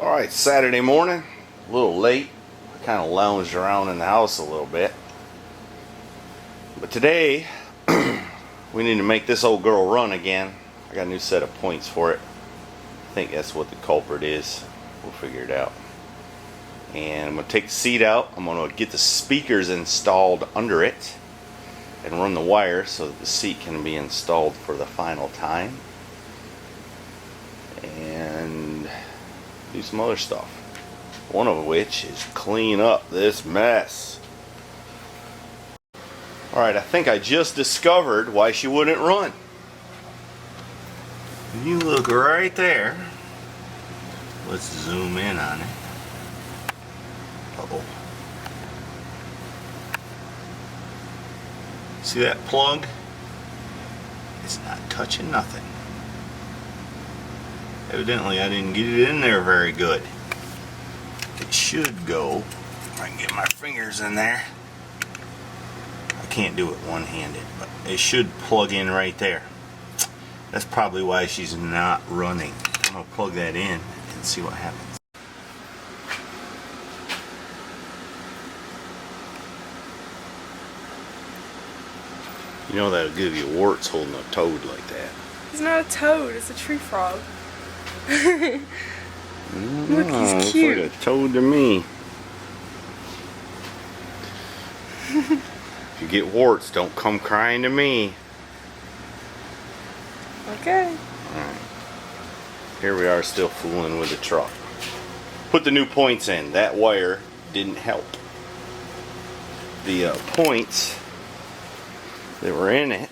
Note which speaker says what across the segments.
Speaker 1: Alright, Saturday morning, a little late. I kind of lounged around in the house a little bit. But today, we need to make this old girl run again. I got a new set of points for it. I think that's what the culprit is. We'll figure it out. And I'm going to take the seat out. I'm going to get the speakers installed under it and run the wire so that the seat can be installed for the final time. And do some other stuff. One of which is clean up this mess. Alright, I think I just discovered why she wouldn't run. If you look right there, let's zoom in on it. Uh-oh. See that plug? It's not touching nothing. Evidently I didn't get it in there very good. It should go, if I can get my fingers in there. I can't do it one-handed, but it should plug in right there. That's probably why she's not running. I'm going to plug that in and see what happens. You know that'll give you warts holding a toad like that.
Speaker 2: It's not a toad, it's a tree frog. Look, he's
Speaker 1: looks
Speaker 2: cute.
Speaker 1: like a toad to me. If you get warts, don't come crying to me.
Speaker 2: Okay.
Speaker 1: Alright. Here we are still fooling with the truck. Put the new points in. That wire didn't help. The points that were in it,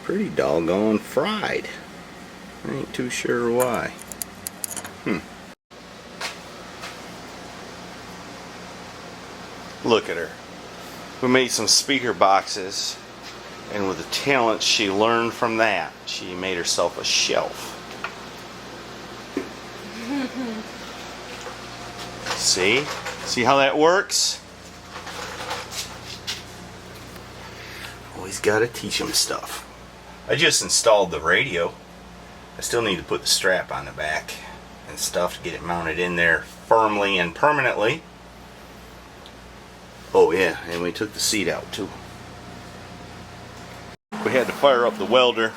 Speaker 1: pretty doggone fried. I ain't too sure why. Look at her. We made some speaker boxes, and with the talent she learned from that, she made herself a shelf. See? See how that works? Always gotta teach them stuff. I just installed the radio. I still need to put the strap on the back and stuff to get it mounted in there firmly and permanently. Oh yeah, and we took the seat out too. We had to fire up the welder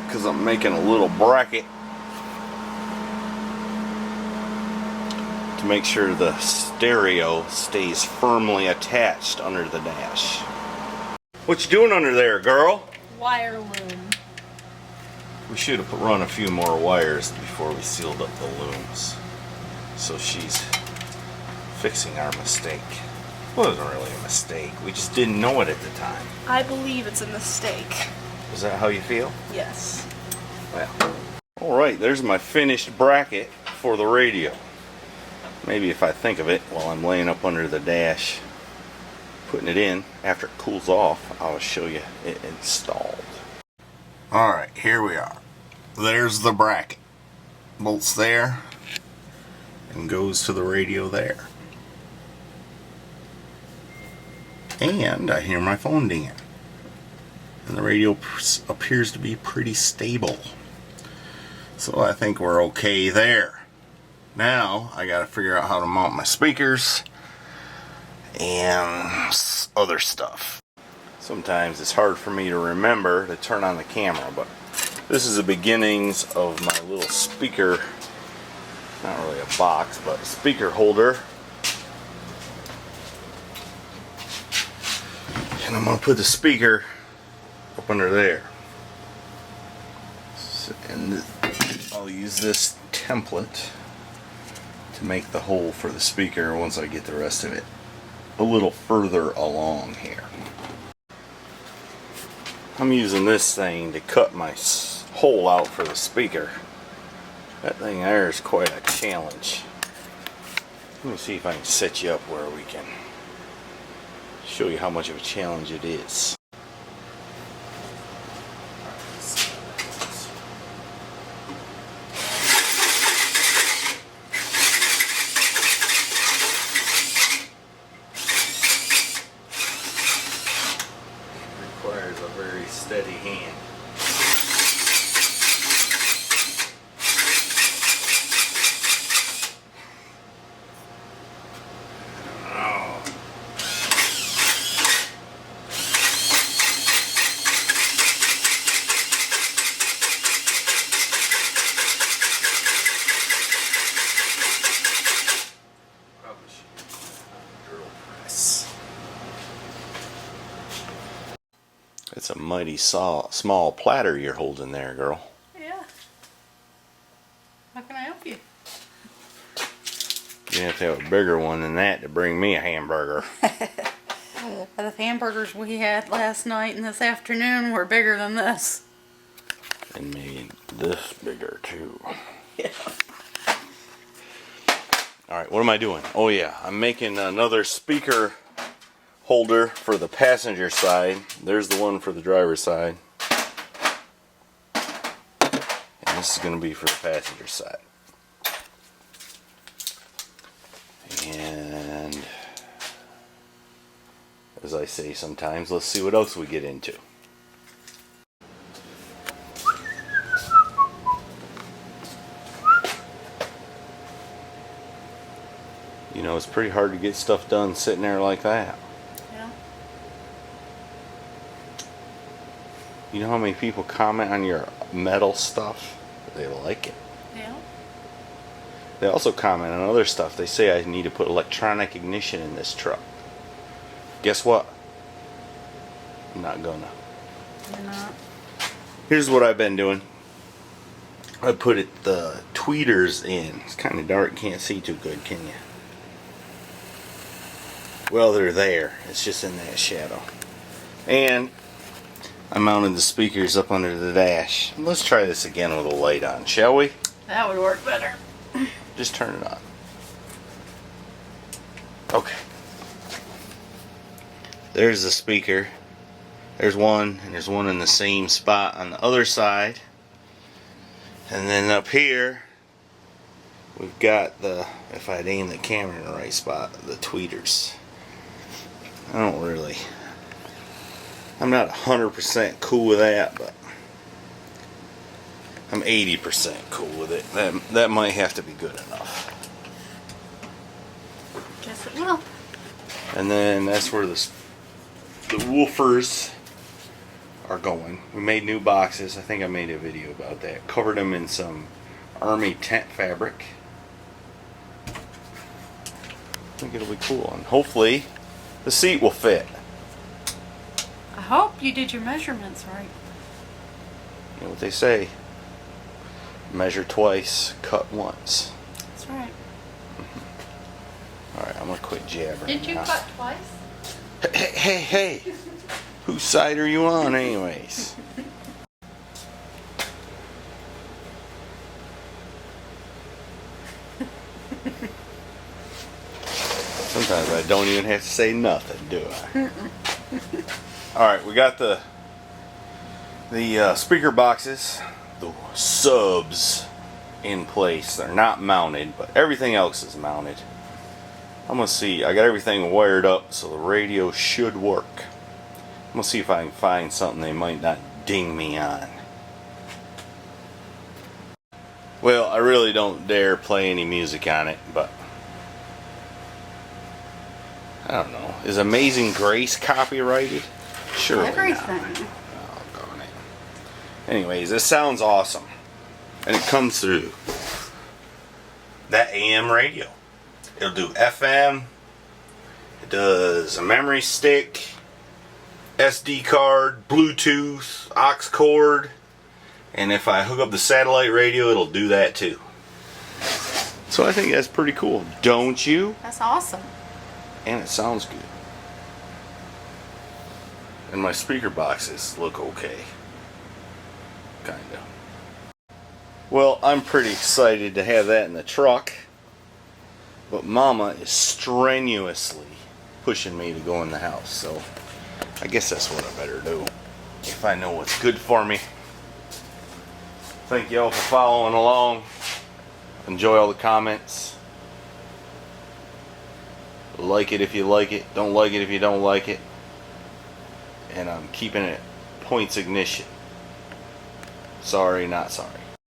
Speaker 1: because I'm making a little bracket to make sure the stereo stays firmly attached under the dash. What you doing under there, girl?
Speaker 2: Wire loom.
Speaker 1: We should have run a few more wires before we sealed up the looms. So she's fixing our mistake. It wasn't really a mistake. We just didn't know it at the time.
Speaker 2: I believe it's a mistake.
Speaker 1: Is that how you feel?
Speaker 2: Yes.
Speaker 1: Well. Alright, there's my finished bracket for the radio. Maybe if I think of it while I'm laying up under the dash, putting it in, after it cools off, I'll show you it installed. Alright, here we are. There's the bracket. Bolts there and goes to the radio there. And I hear my phone dinging. And the radio appears to be pretty stable. So I think we're okay there. Now I gotta figure out how to mount my speakers and other stuff. Sometimes it's hard for me to remember to turn on the camera, but this is the beginnings of my little speaker, not really a box, but a speaker holder. And I'm going to put the speaker up under there. And I'll use this template to make the hole for the speaker once I get the rest of it a little further along here. I'm using this thing to cut my hole out for the speaker. That thing there is quite a challenge. Let me see if I can set you up where we can show you how much of a challenge it is. Requires a very steady hand. It's a mighty small platter you're holding there, girl.
Speaker 2: Yeah. How can I help you?
Speaker 1: You have to have a bigger one than that to bring me a hamburger.
Speaker 2: The hamburgers we had last night and this afternoon were bigger than this.
Speaker 1: And made this bigger too.
Speaker 2: Yeah.
Speaker 1: Alright, what am I doing? Oh yeah, I'm making another speaker holder for the passenger side. There's the one for the driver's side. And this is going to be for the passenger side. And as I say sometimes, let's see what else we get into. You know, it's pretty hard to get stuff done sitting there like that.
Speaker 2: Yeah.
Speaker 1: You know how many people comment on your metal stuff? They like it.
Speaker 2: Yeah.
Speaker 1: They also comment on other stuff. They say I need to put electronic ignition in this truck. Guess what? I'm not gonna.
Speaker 2: You're not.
Speaker 1: Here's what I've been doing. I put the tweeters in. It's kind of dark. Can't see too good, can you? Well, they're there. It's just in that shadow. And I mounted the speakers up under the dash. Let's try this again with a light on, shall we?
Speaker 2: That would work better.
Speaker 1: Just turn it on. Okay. There's the speaker. There's one, and there's one in the same spot on the other side. And then up here, we've got the, if I'd aim the camera in the right spot, the tweeters. I'm not 100% cool with that, but I'm 80% cool with it. That might have to be good enough.
Speaker 2: Guess it will.
Speaker 1: And then that's where the woofers are going. We made new boxes. I think I made a video about that. Covered them in some army tent fabric. I think it'll be cool. And hopefully the seat will fit.
Speaker 2: I hope you did your measurements right.
Speaker 1: You know what they say. Measure twice, cut once.
Speaker 2: That's right.
Speaker 1: Alright, I'm going to quit jabbering.
Speaker 2: Did you
Speaker 1: now.
Speaker 2: cut twice?
Speaker 1: Hey. Whose side are you on anyways? Sometimes I don't even have to say nothing, do I? Alright, we got the speaker boxes, the subs in place. They're not mounted, but everything else is mounted. I'm going to see. I got everything wired up, so the radio should work. I'm going to see if I can find something they might not ding me on. Well, I really don't dare play any music on it, but I don't know. Is Amazing Grace copyrighted? Surely
Speaker 2: Everything.
Speaker 1: not. Oh, darn it. Anyways, this sounds awesome. And it comes through that AM radio. It'll do FM. It does a memory stick, SD card, Bluetooth, aux cord. And if I hook up the satellite radio, it'll do that too. So I think that's pretty cool. Don't you?
Speaker 2: That's awesome.
Speaker 1: And it sounds good. And my speaker boxes look okay. Kinda. Well, I'm pretty excited to have that in the truck. But Mama is strenuously pushing me to go in the house. So I guess that's what I better do. If I know what's good for me. Thank y'all for following along. Enjoy all the comments. Like it if you like it. Don't like it if you don't like it. And I'm keeping it points ignition. Sorry, not sorry.